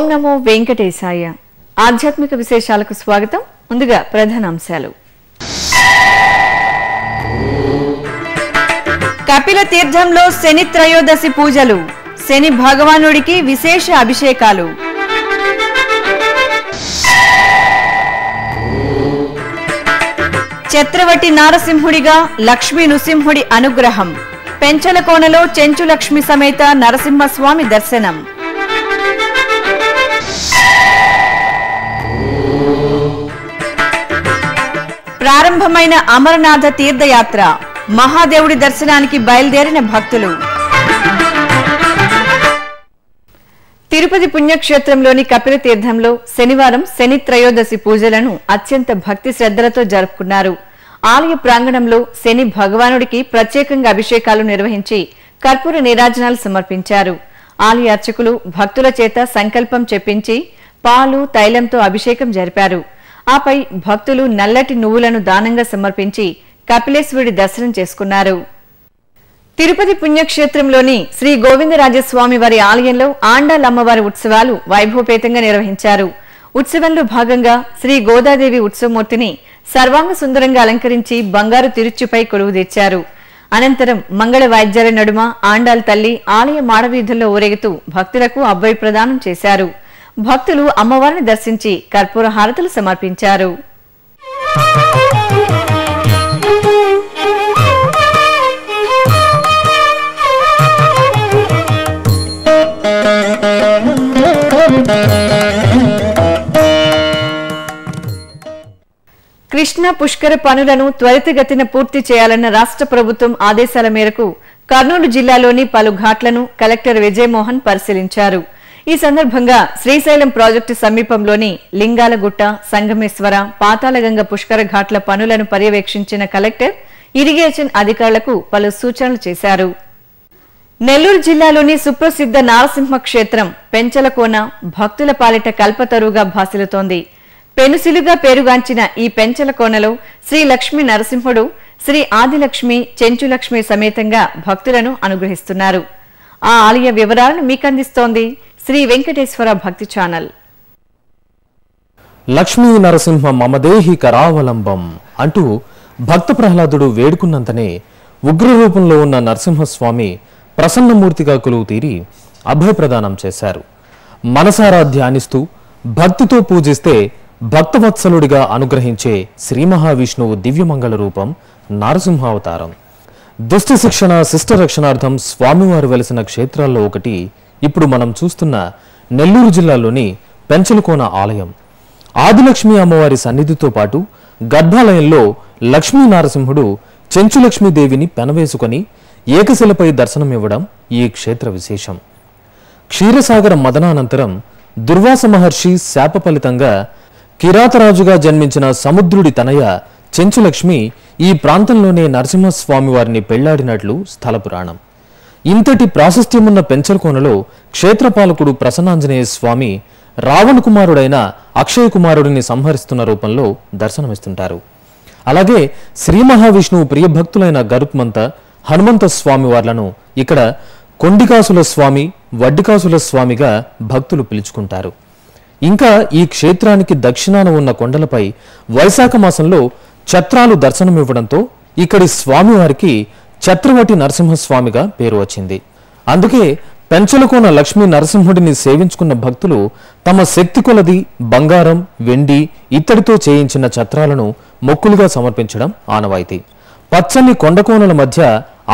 నమో వెంకటేశాయ. ఆధ్యాత్మిక విశేషాలకు స్వాగతం. ముందుగా ప్రధానాంశాలు. కపిల తీర్థంలో శని త్రయోదశి పూజలు, శని భగవానుడికి విశేష అభిషేకాలు. ఛత్రవటి నారసింహుడిగా లక్ష్మీ నృసింహుడి అనుగ్రహం. పెంచలకోనలో చెంచు లక్ష్మి సమేత నరసింహస్వామి దర్శనం. ప్రారంభమైన అమరనాథ తీర్థయాత్ర, మహాదేవుడి దర్శనానికి బయలుదేరిన భక్తులు. తిరుపతి పుణ్యక్షేత్రంలోని కపిల తీర్థంలో శనివారం శని త్రయోదశి పూజలను అత్యంత భక్తి శ్రద్ధలతో జరుపుకున్నారు. ఆలయ ప్రాంగణంలో శని భగవానుడికి ప్రత్యేకంగా అభిషేకాలు నిర్వహించి కర్పూర నీరాజనాలు సమర్పించారు. ఆలయ అర్చకులు భక్తుల చేత సంకల్పం చెప్పించి పాలు తైలంతో అభిషేకం జరిపారు. ఆపై భక్తులు నల్లటి నువ్వులను దానంగా సమర్పించి కపిలేశ్వరుడి దర్శనం చేసుకున్నారు. తిరుపతి పుణ్యక్షేత్రంలోని శ్రీ గోవిందరాజస్వామి వారి ఆలయంలో ఆండాల్ అమ్మవారి ఉత్సవాలు వైభవపేతంగా నిర్వహించారు. ఉత్సవంలో భాగంగా శ్రీ గోదాదేవి ఉత్సవమూర్తిని సర్వాంగ సుందరంగా అలంకరించి బంగారు తిరుచుపై కొలువు తెచ్చారు. అనంతరం మంగళ వాయిద్యాల నడుమ ఆండాల్ తల్లి ఆలయ మాడవీధుల్లో ఊరేగుతూ భక్తులకు అభయ ప్రదానం చేశారు. భక్తులు అమ్మవారిని దర్శించి కర్పూర హారతులు సమర్పించారు. కృష్ణా పుష్కర పనులను త్వరితగతిన పూర్తి చేయాలన్న రాష్ట్ర ప్రభుత్వం ఆదేశాల మేరకు కర్నూలు జిల్లాలోని పలు ఘాట్లను కలెక్టర్ విజయమోహన్ పరిశీలించారు. ఈ సందర్భంగా శ్రీశైలం ప్రాజెక్టు సమీపంలోని లింగాలగుట్ట, సంగమేశ్వర, పాతాళగంగ పుష్కర ఘాట్ల పనులను పర్యవేక్షించిన కలెక్టర్ ఇరిగేషన్ అధికారులకు పలు సూచనలు చేశారు. నెల్లూరు జిల్లాలోని సుప్రసిద్ధ నారసింహ క్షేత్రం పెంచలకోన భక్తుల పాలిట కల్పతరువుగా భాసిల్లుతోంది. పెనుసిలుగా పేరుగాంచిన ఈ పెంచలకోనలో శ్రీ లక్ష్మీ నరసింహుడు, శ్రీ ఆదిలక్ష్మి, చెంచులక్ష్మి సమేతంగా భక్తులను అనుగ్రహిస్తున్నారు. ఆ ఆలయ వివరాలను మీకందిస్తోంది శ్రీ వెంకటేశ్వర భక్తి ఛానల్. లక్ష్మీ నరసింహ మమదేహి కరావలంబం అంటూ భక్త ప్రహ్లాదుడు వేడుకున్నంతనే ఉగ్రరూపంలో ఉన్న నరసింహస్వామి ప్రసన్నమూర్తిగా కొలువు తీరి అభయప్రదానం చేశారు. మనసారా ధ్యానిస్తూ భక్తితో పూజిస్తే భక్తవత్సలుడిగా అనుగ్రహించే శ్రీ మహావిష్ణువు దివ్యమంగళ రూపం నారసింహావతారం. దుష్ట శిక్షణ శిష్ట రక్షణార్థం స్వామివారు వెలిసిన క్షేత్రాల్లో ఒకటి ఇప్పుడు మనం చూస్తున్న నెల్లూరు జిల్లాలోని పెంచలకోన ఆలయం. ఆదిలక్ష్మి అమ్మవారి సన్నిధితో పాటు గర్భాలయంలో లక్ష్మీ నారసింహుడు చెంచులక్ష్మీదేవిని పెనవేసుకొని ఏకశిలపై దర్శనమివ్వడం ఈ క్షేత్ర విశేషం. క్షీరసాగర మదనానంతరం దుర్వాస మహర్షి శాప ఫలితంగా కిరాతరాజుగా జన్మించిన సముద్రుడి తనయ చెంచులక్ష్మి ఈ ప్రాంతంలోనే నరసింహస్వామి వారిని పెళ్లాడినట్లు స్థల పురాణం. ఇంతటి ప్రాశస్త్యమున్న పెంచలకోనలో క్షేత్రపాలకుడు ప్రసన్నాంజనేయ స్వామి రావణ కుమారుడైన అక్షయ కుమారుడిని సంహరిస్తున్న రూపంలో దర్శనమిస్తుంటారు. అలాగే శ్రీ మహావిష్ణువు ప్రియభక్తులైన గరుత్మంత, హనుమంత స్వామి వార్లను ఇక్కడ కొండికాసుల స్వామి, వడ్డికాసుల స్వామిగా భక్తులు పిలుచుకుంటారు. ఇంకా ఈ క్షేత్రానికి దక్షిణాన ఉన్న కొండలపై వైశాఖ మాసంలో ఛత్రాలు దర్శనమివ్వడంతో ఇక్కడి స్వామివారికి ఛత్రవటి నరసింహస్వామిగా పేరు వచ్చింది. అందుకే పెంచలకోన లక్ష్మీ నరసింహుడిని సేవించుకున్న భక్తులు తమ శక్తి కొలది బంగారం, వెండి, ఇత్తడితో చేయించిన ఛత్రాలను మొక్కులుగా సమర్పించడం ఆనవాయితీ. పచ్చని కొండకోనల మధ్య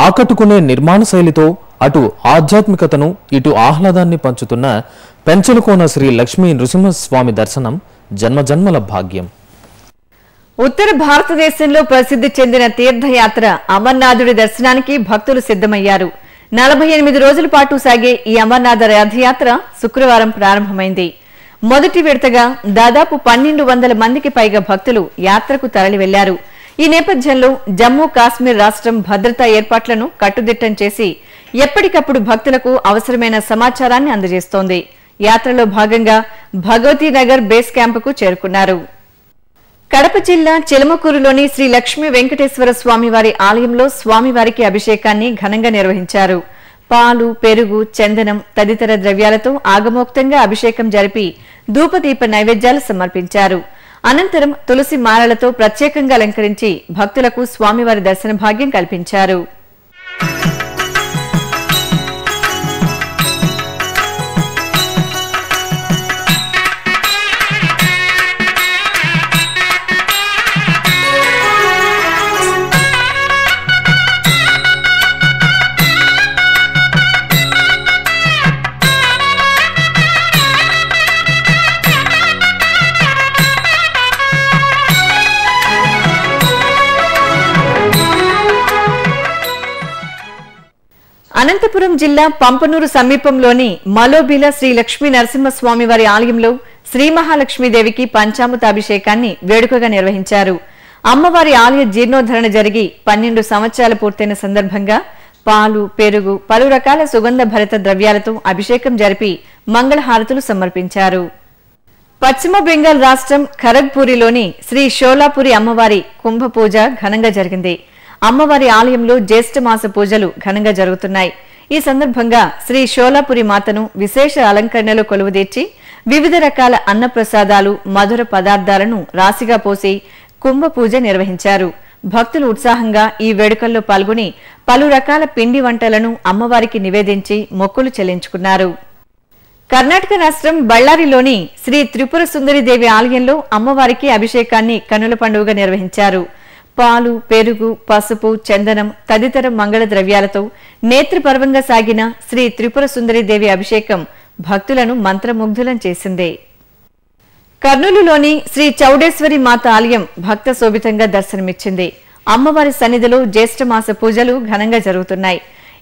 ఆకట్టుకునే నిర్మాణ శైలితో అటు ఆధ్యాత్మికతను ఇటు ఆహ్లాదాన్ని పంచుతున్న పెంచలకోన శ్రీ లక్ష్మీ నృసింహస్వామి దర్శనం జన్మజన్మల భాగ్యం. ఉత్తర భారతదేశంలో ప్రసిద్ధి చెందిన తీర్థయాత్ర అమర్నాథుడి దర్శనానికి భక్తులు సిద్ధమయ్యారు. 48 రోజుల పాటు సాగే ఈ అమర్నాథ రథయాత్ర శుక్రవారం ప్రారంభమైంది. మొదటి విడతగా దాదాపు 1200 మందికి పైగా భక్తులు యాత్రకు తరలి వెళ్లారు. ఈ నేపథ్యంలో జమ్మూ కాశ్మీర్ రాష్ట్రం భద్రతా ఏర్పాట్లను కట్టుదిట్టం చేసి ఎప్పటికప్పుడు భక్తులకు అవసరమైన సమాచారాన్ని అందజేస్తోంది. యాత్రలో భాగంగా భగవతీ నగర్ బేస్ క్యాంపుకు చేరుకున్నారు. కడప జిల్లా చిలమకూరులోని శ్రీ లక్ష్మీ వెంకటేశ్వర స్వామివారి ఆలయంలో స్వామివారికి అభిషేకాన్ని ఘనంగా నిర్వహించారు. పాలు, పెరుగు, చందనం తదితర ద్రవ్యాలతో ఆగమోక్తంగా అభిషేకం జరిపి ధూపదీప నైవేద్యాలు సమర్పించారు. అనంతరం తులసి మాలలతో ప్రత్యేకంగా అలంకరించి భక్తులకు స్వామివారి దర్శన భాగ్యం కల్పించారు. అనంతపురం జిల్లా పంపనూరు సమీపంలోని మలోబిల శ్రీ లక్ష్మీ నరసింహస్వామి వారి ఆలయంలో శ్రీ మహాలక్ష్మీదేవికి పంచామృతాభిషేకాన్ని వేడుకగా నిర్వహించారు. అమ్మవారి ఆలయ జీర్ణోద్ధరణ జరిగి 12 సంవత్సరాలు పూర్తయిన సందర్భంగా పాలు, పెరుగు, పలు రకాల సుగంధ భరిత ద్రవ్యాలతో అభిషేకం జరిపి మంగళహారతులు సమర్పించారు. పశ్చిమ బెంగాల్ రాష్ట్రం ఖరగ్పూరిలోని శ్రీ షోలాపురి అమ్మవారి కుంభ పూజ ఘనంగా జరిగింది. అమ్మవారి ఆలయంలో జ్యేష్ఠ మాస పూజలు ఘనంగా జరుగుతున్నాయి. ఈ సందర్భంగా శ్రీ షోలాపురి మాతను విశేష అలంకరణలో కొలువుదీర్చి వివిధ రకాల అన్నప్రసాదాలు, మధుర పదార్థాలను రాశిగా పోసి కుంభ పూజ నిర్వహించారు. భక్తులు ఉత్సాహంగా ఈ వేడుకల్లో పాల్గొని పలు రకాల పిండి వంటలను అమ్మవారికి నివేదించి మొక్కులు చెల్లించుకున్నారు. కర్ణాటక రాష్ట్రం బళ్ళారిలోని శ్రీ త్రిపుర సుందరిదేవి ఆలయంలో అమ్మవారికి అభిషేకాన్ని కనుల పండుగగా నిర్వహించారు. పాలు, పెరుగు, పసుపు, చందనం తదితర మంగళ ద్రవ్యాలతో నేత్రపర్వంగా సాగిన శ్రీ త్రిపుర సుందరిదేవి అభిషేకం భక్తులను మంత్రముగ్ధులం చేసింది. కర్నూలులోని శ్రీ చౌడేశ్వరి మాత ఆలయం భక్త శోభితంగా దర్శనమిచ్చింది. అమ్మవారి సన్నిధిలో జ్యేష్ఠమాస పూజలు ఘనంగా జరుగుతున్నాయి.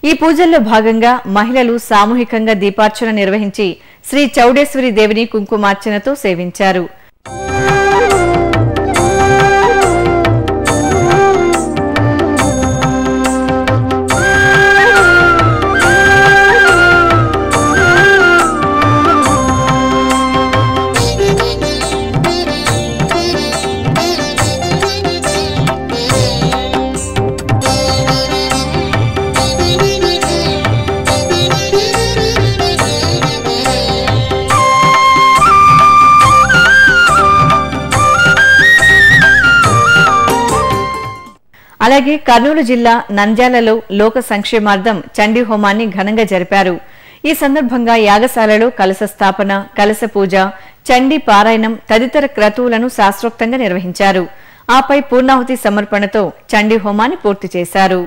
ఈ పూజల్లో భాగంగా మహిళలు సామూహికంగా దీపార్చన నిర్వహించి శ్రీ చౌడేశ్వరి దేవిని కుంకుమార్చనతో సేవించారు. అలాగే కర్నూలు జిల్లా నంద్యాలలో లోక సంక్షేమార్థం చండీ హోమాన్ని ఘనంగా జరిపారు. ఈ సందర్భంగా యాగశాలలో కలశ స్థాపన, కలశ పూజ, చండీ పారాయణం తదితర క్రతువులను శాస్త్రోక్తంగా నిర్వహించారు. ఆపై పూర్ణాహుతి సమర్పణతో చండీ హోమాన్ని పూర్తి చేశారు.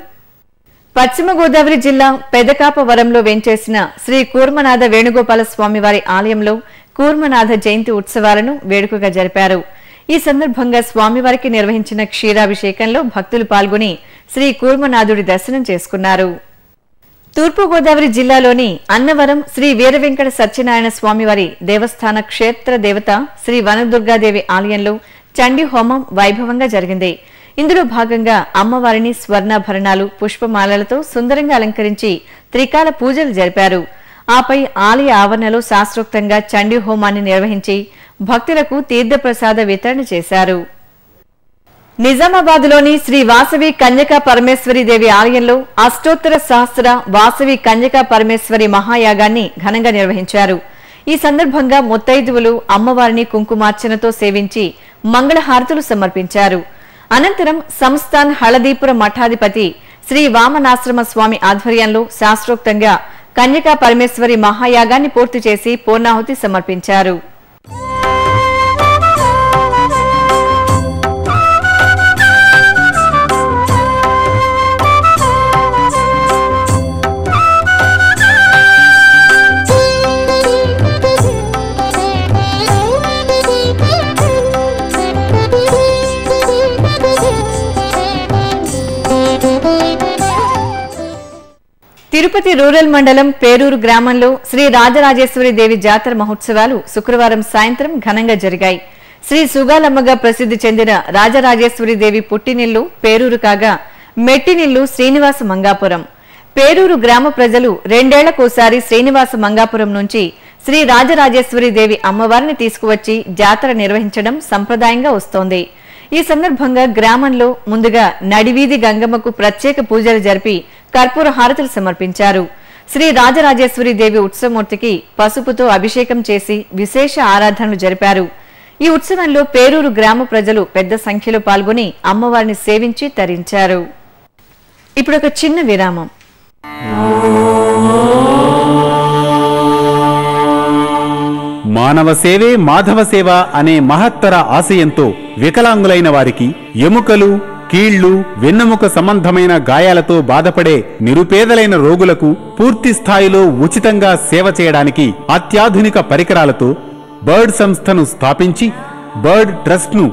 పశ్చిమ గోదావరి జిల్లా పెదకాపవరంలో వేంచేసిన శ్రీ కూర్మనాథ వేణుగోపాల స్వామివారి ఆలయంలో కూర్మనాథ జయంతి ఉత్సవాలను వేడుకగా జరిపారు. ఈ సందర్భంగా స్వామివారికి నిర్వహించిన క్షీరాభిషేకంలో భక్తులు పాల్గొని శ్రీ కూర్మనాథుడి దర్శనం చేసుకున్నారు. తూర్పుగోదావరి జిల్లాలోని అన్నవరం శ్రీ వీరవెంకట సత్యనారాయణ స్వామివారి దేవస్థాన క్షేత్ర దేవత శ్రీ వనదుర్గాదేవి ఆలయంలో చండీ హోమం వైభవంగా జరిగింది. ఇందులో భాగంగా అమ్మవారిని స్వర్ణాభరణాలు, పుష్పమాలలతో సుందరంగా అలంకరించి త్రికాల పూజలు జరిపారు. ఆపై ఆలయ ఆవరణలో శాస్త్రోక్తంగా చండీ హోమాన్ని నిర్వహించి భక్తులకు తీర్థప్రసాద వితరణ చేశారు. నిజామాబాద్లోని శ్రీ వాసవి కన్యకా పరమేశ్వరి దేవి ఆలయంలో అష్టోత్తర సహస్ర వాసవి కన్యకా పరమేశ్వరి మహాయాగాన్ని ఘనంగా నిర్వహించారు. ఈ సందర్భంగా ముత్తైదువులు అమ్మవారిని కుంకుమార్చనతో సేవించి మంగళహారతులు సమర్పించారు. అనంతరం సంస్థాన్ హళదీపుర మఠాధిపతి శ్రీ వామనాశ్రమ స్వామి ఆధ్వర్యంలో శాస్త్రోక్తంగా కన్యకా పరమేశ్వరి మహాయాగాన్ని పూర్తి చేసి పూర్ణాహుతి సమర్పించారు. తిరుపతి రూరల్ మండలం పేరూరు గ్రామంలో శ్రీ రాజరాజేశ్వరి దేవి జాతర మహోత్సవాలు శుక్రవారం సాయంత్రం ఘనంగా జరిగాయి. శ్రీ సుగాలమ్మగా ప్రసిద్ధి చెందిన రాజరాజేశ్వరి దేవి పుట్టినిల్లు పేరూరు కాగా మెట్టినిల్లు శ్రీనివాస మంగాపురం. పేరూరు గ్రామ ప్రజలు 2 ఏళ్లకోసారి శ్రీనివాస మంగాపురం నుంచి శ్రీ రాజరాజేశ్వరి దేవి అమ్మవారిని తీసుకువచ్చి జాతర నిర్వహించడం సంప్రదాయంగా వస్తోంది. ఈ సందర్భంగా గ్రామంలో ముందుగా నడివీధి గంగమ్మకు ప్రత్యేక పూజలు జరిపి కర్పూర హారతులు సమర్పించారు. శ్రీ రాజరాజేశ్వరి దేవి ఉత్సవమూర్తికి పసుపుతో అభిషేకం చేసి విశేష ఆరాధనలు జరిపారు. ఈ ఉత్సవంలో పేరూరు గ్రామ ప్రజలు పెద్ద సంఖ్యలో పాల్గొని అమ్మవారిని సేవించి తరించారు. ఇప్పుడు ఒక చిన్న విరామం. మానవ సేవే మాధవ సేవ అనే మహత్తర ఆశయంతో వికలాంగులైన వారికి ఎముకలు, కీళ్లు, వెన్నెముక సంబంధమైన గాయాలతో బాధపడే నిరుపేదలైన రోగులకు పూర్తి స్థాయిలో ఉచితంగా సేవ చేయడానికి అత్యాధునిక పరికరాలతో బర్డ్ సంస్థను స్థాపించి బర్డ్ ట్రస్ట్ ను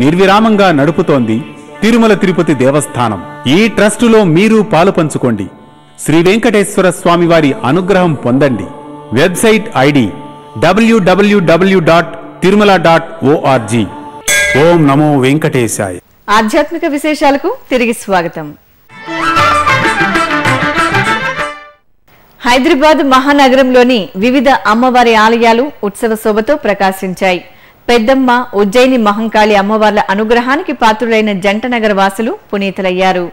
నిర్విరామంగా నడుపుతోంది తిరుమల తిరుపతి దేవస్థానం. ఈ ట్రస్టులో మీరు పాలు పంచుకోండి. శ్రీ వెంకటేశ్వర స్వామి వారి అనుగ్రహం పొందండి. Website ID www.tirumala.org. ఓం నమో వెంకటేశాయ. ఆధ్యాత్మిక విశేషాలకు తిరిగి స్వాగతం. హైదరాబాద్ మహానగరంలోని వివిధ అమ్మవారి ఆలయాలు ఉత్సవ శోభతో ప్రకాశించాయి. పెద్దమ్మ, ఉజ్జయిని మహంకాళి అమ్మవార్ల అనుగ్రహానికి పాత్రులైన జంటనగర వాసులు పునీతులయ్యారు.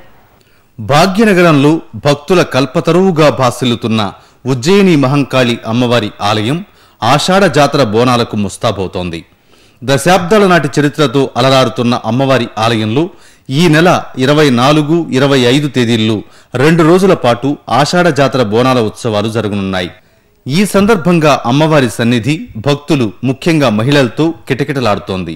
భాగ్యనగరంలో భక్తుల కల్పతరువుగా భాసిల్లుతున్న ఉజ్జయిని మహంకాళి అమ్మవారి ఆలయం ఆషాఢ జాతర బోనాలకు ముస్తాబవుతోంది. దశాబ్దాల నాటి చరిత్రతో అలరారుతున్న అమ్మవారి ఆలయంలో ఈ నెల 24, 25 తేదీల్లో 2 రోజుల పాటు ఆషాఢ జాతర బోనాల ఉత్సవాలు జరగనున్నాయి. ఈ సందర్భంగా అమ్మవారి సన్నిధి భక్తులు, ముఖ్యంగా మహిళలతో కిటకిటలాడుతోంది.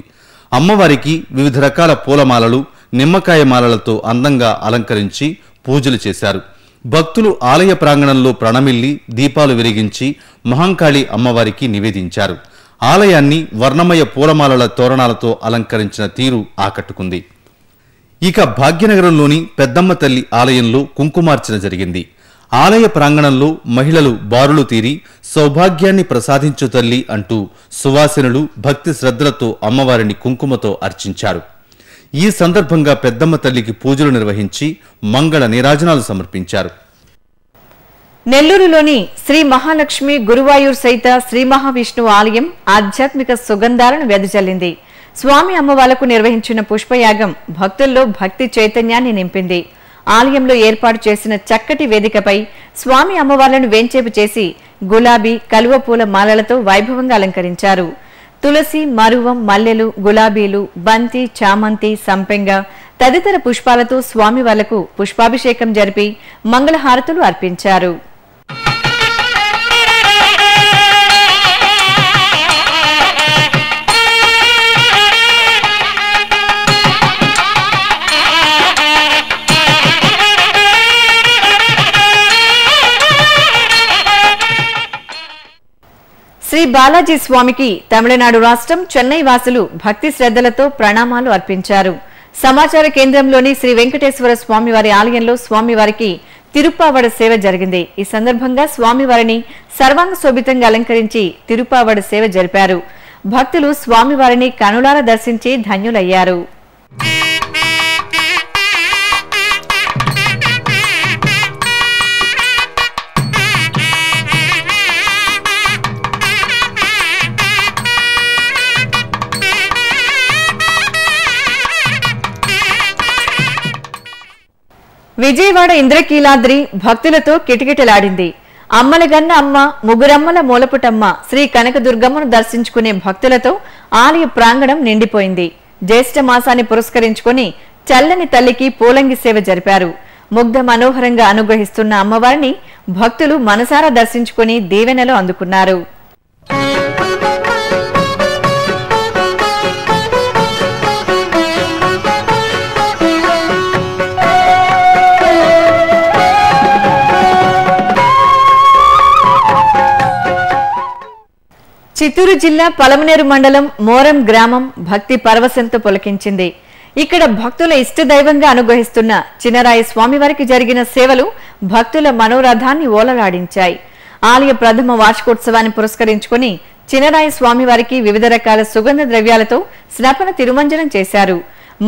అమ్మవారికి వివిధ రకాల పూలమాలలు, నిమ్మకాయ మాలలతో అందంగా అలంకరించి పూజలు చేశారు. భక్తులు ఆలయ ప్రాంగణంలో ప్రణమిల్లి దీపాలు వెలిగించి మహంకాళి అమ్మవారికి నివేదించారు. ఆలయాన్ని వర్ణమయ పూలమాలల తోరణాలతో అలంకరించిన తీరు ఆకట్టుకుంది. ఇక భాగ్యనగరంలోని పెద్దమ్మ తల్లి ఆలయంలో కుంకుమార్చన జరిగింది. ఆలయ ప్రాంగణంలో మహిళలు బారులు తీరి సౌభాగ్యాన్ని ప్రసాదించు తల్లి అంటూ సువాసినులు భక్తి శ్రద్ధలతో అమ్మవారిని కుంకుమతో అర్చించారు. ఈ సందర్భంగా పెద్దమ్మ తల్లికి పూజలు నిర్వహించి మంగళ నీరాజనాలు సమర్పించారు. నెల్లూరులోని శ్రీ మహాలక్ష్మి గురువాయూర్ సైత శ్రీ మహావిష్ణువు ఆలయం ఆధ్యాత్మిక సుగంధాలను వెదజల్లింది. స్వామి అమ్మవార్లకు నిర్వహించిన పుష్పయాగం భక్తుల్లో భక్తి చైతన్యాన్ని నింపింది. ఆలయంలో ఏర్పాటు చేసిన చక్కటి వేదికపై స్వామి అమ్మవార్లను వేంచేపు చేసి గులాబీ, కలువ పూల మాలలతో వైభవంగా అలంకరించారు. తులసి, మరువం, మల్లెలు, గులాబీలు, బంతి, చామంతి, సంపెంగ తదితర పుష్పాలతో స్వామివార్లకు పుష్పాభిషేకం జరిపి మంగళహారతులు అర్పించారు. శ్రీ బాలాజీ స్వామికి తమిళనాడు రాష్ట్రం చెన్నై వాసులు భక్తి శ్రద్ధలతో ప్రణామాలు అర్పించారు. సమాచార కేంద్రంలోని శ్రీ వెంకటేశ్వర స్వామివారి ఆలయంలో స్వామివారికి తిరుప్పావడ సేవ జరిగింది. ఈ సందర్భంగా స్వామివారిని సర్వాంగ శోభితంగా అలంకరించి తిరుప్పావడ సేవ జరిపారు. భక్తులు స్వామివారిని కనులారా దర్శించి ధన్యులయ్యారు. విజయవాడ ఇంద్రకీలాద్రి భక్తులతో కిటకిటలాడింది. అమ్మలగన్న అమ్మ, ముగ్గురమ్మల మూలపుటమ్మ శ్రీ కనకదుర్గమ్మను దర్శించుకునే భక్తులతో ఆలయ ప్రాంగణం నిండిపోయింది. జ్యేష్ఠ మాసాన్ని పురస్కరించుకుని చల్లని తల్లికి పూలంగి సేవ జరిపారు. ముగ్ధ మనోహరంగా అనుగ్రహిస్తున్న అమ్మవారిని భక్తులు మనసారా దర్శించుకుని దీవెనలు అందుకున్నారు. చిత్తూరు జిల్లా పలమనేరు మండలం మోరం గ్రామం భక్తి పరవశంతో పులకించింది. ఇక్కడ భక్తుల ఇష్టదైవంగా అనుగ్రహిస్తున్న చినరాయి స్వామివారికి జరిగిన సేవలు భక్తుల మనోరథాన్ని ఓలలాడించాయి. ఆలయ ప్రథమ వార్షికోత్సవాన్ని పురస్కరించుకుని చినరాయి స్వామివారికి వివిధ రకాల సుగంధ ద్రవ్యాలతో స్నపన తిరుమంజనం చేశారు.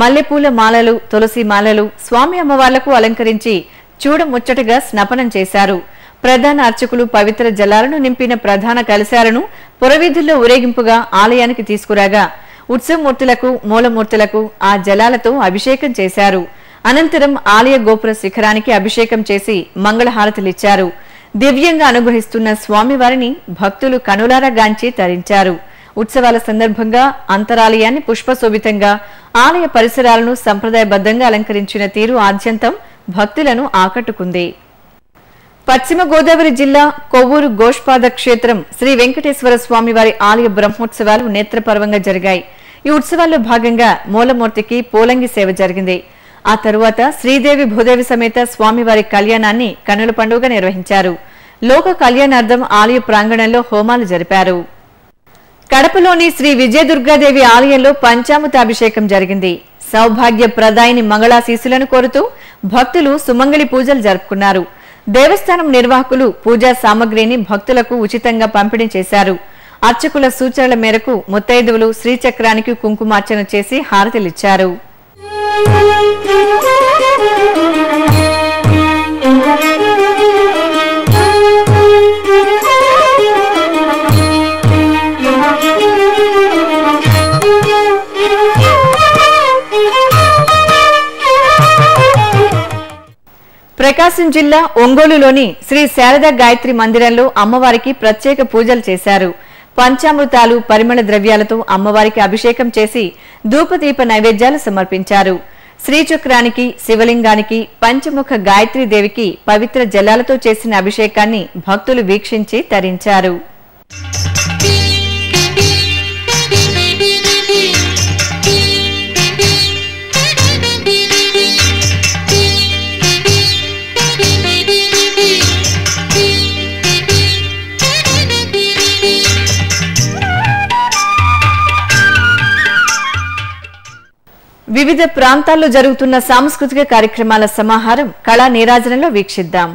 మల్లెపూల మాలలు, తులసి మాలలు స్వామి అమ్మవార్లకు అలంకరించి చూడముచ్చటగా స్నపనం చేశారు. ప్రధాన అర్చకులు పవిత్ర జలాలను నింపిన ప్రధాన కలశాలను పురవీధుల్లో ఊరేగింపుగా ఆలయానికి తీసుకురాగా ఉత్సవమూర్తులకు, మూలమూర్తులకు ఆ జలాలతో అభిషేకం చేశారు. అనంతరం ఆలయ గోపుర శిఖరానికి అభిషేకం చేసి మంగళహారతులిచ్చారు. దివ్యంగా అనుగ్రహిస్తున్న స్వామివారిని భక్తులు కనులారా గాంచి తరించారు. ఉత్సవాల సందర్భంగా అంతరాలయాన్ని పుష్పశోభితంగా, ఆలయ పరిసరాలను సంప్రదాయబద్ధంగా అలంకరించిన తీరు ఆద్యంతం భక్తులను ఆకట్టుకుంది. పశ్చిమ గోదావరి జిల్లా కొవ్వూరు గోష్పాద క్షేత్రం శ్రీ వెంకటేశ్వర స్వామివారి ఆలయ బ్రహ్మోత్సవాలు నేత్రపర్వంగా జరిగాయి. ఈ ఉత్సవాల్లో భాగంగా మూలమూర్తికి పోలంగి సేవ జరిగింది. ఆ తరువాత శ్రీదేవి భూదేవి సమేత స్వామివారి కళ్యాణాన్ని కన్నుల పండుగ నిర్వహించారు. లోక కళ్యాణార్థం ఆలయ ప్రాంగణంలో హోమాలు జరిపారు. కడపలోని శ్రీ విజయదుర్గాదేవి ఆలయంలో పంచామృతాభిషేకం జరిగింది. సౌభాగ్య ప్రదాయిని మంగళాశీసులను కోరుతూ భక్తులు సుమంగళి పూజలు జరుపుకున్నారు. దేవస్థానం నిర్వాహకులు పూజా సామగ్రిని భక్తులకు ఉచితంగా పంపిణీ చేశారు. అర్చకుల సూచనల మేరకు ముత్తైదువులు శ్రీచక్రానికి కుంకుమార్చన చేసి హారతిలిచ్చారు. ప్రకాశం జిల్లా ఒంగోలులోని శ్రీ శారదా గాయత్రి మందిరంలో అమ్మవారికి ప్రత్యేక పూజలు చేశారు. పంచామృతాలు, పరిమళ ద్రవ్యాలతో అమ్మవారికి అభిషేకం చేసి ధూపదీప నైవేద్యాలు సమర్పించారు. శ్రీచక్రానికి, శివలింగానికి, పంచముఖ గాయత్రీ దేవికి పవిత్ర జలాలతో చేసిన అభిషేకాన్ని భక్తులు వీక్షించి తరించారు. వివిధ ప్రాంతాల్లో జరుగుతున్న సాంస్కృతిక కార్యక్రమాల సమాహారం కళా నీరాజనంలో వీక్షిద్దాం.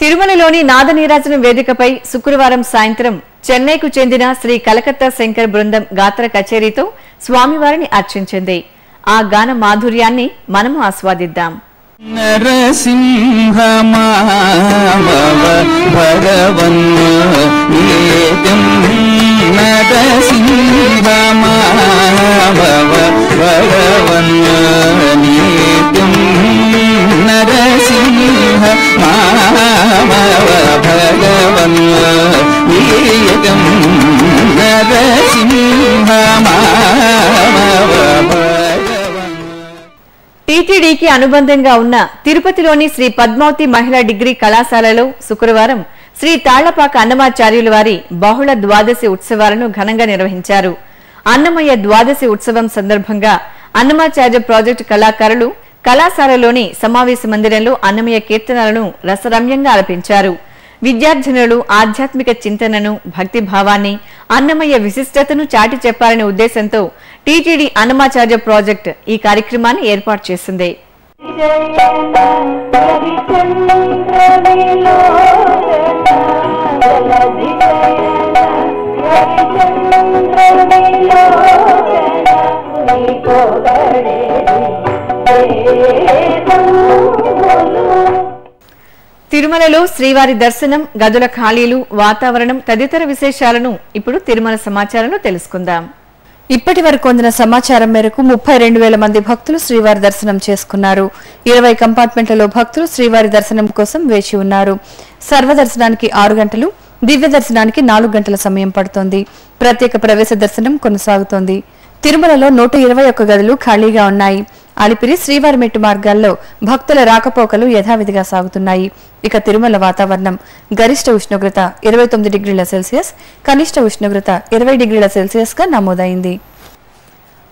తిరుమలలోని నాద నీరాజనం వేదికపై శుక్రవారం సాయంత్రం చెన్నైకు చెందిన శ్రీ కలకత్తా శంకర్ బృందం గాత్ర కచేరీతో స్వామివారిని అర్చించింది. ఆ గాన మాధుర్యాన్ని మనము ఆస్వాదిద్దాం. నరసింహమావ భగవన్ ఏకం నరసింహమావ భగవన్ ఏకం నరసింహమావ భగవన్ ఏకం నరసింహమావ టీటీడీకి అనుబంధంగా ఉన్న తిరుపతిలోని శ్రీ పద్మావతి మహిళా డిగ్రీ కళాశాలలో శుక్రవారం శ్రీ తాళ్లపాక అన్నమాచార్యుల వారి బహుళ ద్వాదశి ఉత్సవాలను ఘనంగా నిర్వహించారు. అన్నమయ్య ద్వాదశి ఉత్సవం సందర్భంగా అన్నమాచార్య ప్రాజెక్టు కళాకారులు కళాశాలలోని సమావేశ మందిరంలో అన్నమయ్య కీర్తనలను రసరమ్యంగా ఆలపించారు. విద్యార్థినులు ఆధ్యాత్మిక చింతనను, భక్తిభావాన్ని, అన్నమయ్య విశిష్టతను చాటి చెప్పాలనే ఉద్దేశంతో టీటీడీ అన్నమాచార్య ప్రాజెక్ట్ ఈ కార్యక్రమాన్ని ఏర్పాటు చేసింది. తిరుమలలో శ్రీవారి దర్శనం, గదుల ఖాళీలు, వాతావరణం తదితర విశేషాలను ఇప్పుడు తిరుమల సమాచారంలో తెలుసుకుందాం. ఇప్పటి వరకు అందిన సమాచారం మేరకు 32,000 మంది భక్తులు శ్రీవారి దర్శనం చేసుకున్నారు. 20 కంపార్ట్మెంట్లలో భక్తులు శ్రీవారి దర్శనం కోసం వేచి ఉన్నారు. సర్వదర్శనానికి 6 గంటలు, దివ్య దర్శనానికి 4 గంటల సమయం పడుతోంది. ప్రత్యేక ప్రవేశ దర్శనం కొనసాగుతోంది. తిరుమలలో 121 గదులు ఖాళీగా ఉన్నాయి. అలిపిరి, శ్రీవారి మెట్టు మార్గాల్లో భక్తుల రాకపోకలు యథావిధిగా సాగుతున్నాయి. ఇక తిరుమల వాతావరణం గరిష్ట ఉష్ణోగ్రత 29 డిగ్రీల సెల్సియస్, కనిష్ట ఉష్ణోగ్రత 20 డిగ్రీల సెల్సియస్ గా నమోదైంది.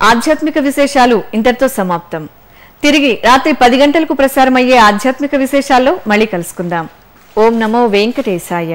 ఆధ్యాత్మిక విశేషాలు ఇంతటితో సమాప్తం. తిరిగి రాత్రి 10 గంటలకు ప్రసారమయ్యే ఆధ్యాత్మిక విశేషాల్లో మళ్ళీ కలుసుకుందాం. ఓం నమో వెంకటేశాయ.